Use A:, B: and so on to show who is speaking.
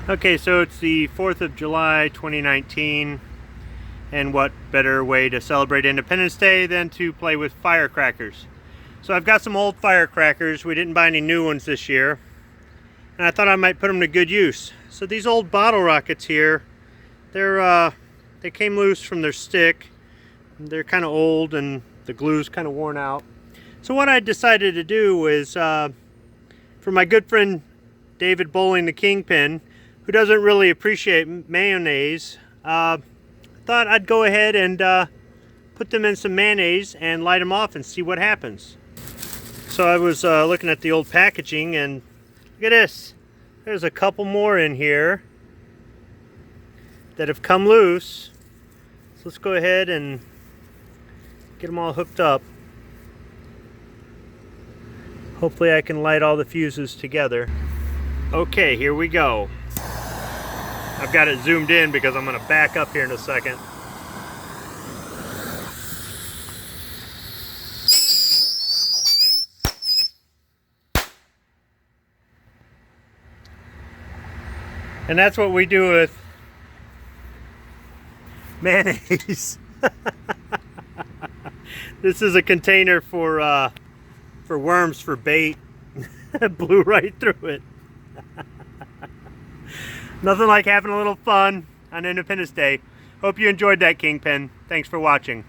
A: Okay, so it's the 4th of July 2019, and what better way to celebrate Independence Day than to play with firecrackers. So I've got some old firecrackers. We didn't buy any new ones this year, and I thought I might put them to good use. So these old bottle rockets here, they came loose from their stick. They're kind of old and the glue's kind of worn out. So what I decided to do is, for my good friend David Bowling the Kingpin, who doesn't really appreciate mayonnaise, thought I'd go ahead and put them in some mayonnaise and light them off and see what happens. So I was looking at the old packaging, and look at this. There's a couple more in here that have come loose. So let's go ahead and get them all hooked up. Hopefully I can light all the fuses together. Okay, here we go. I've got it zoomed in because I'm going to back up here in a second. And that's what we do with mayonnaise. This is a container for worms for bait. It blew right through it. Nothing like having a little fun on Independence Day. Hope you enjoyed that, Kingpin. Thanks for watching.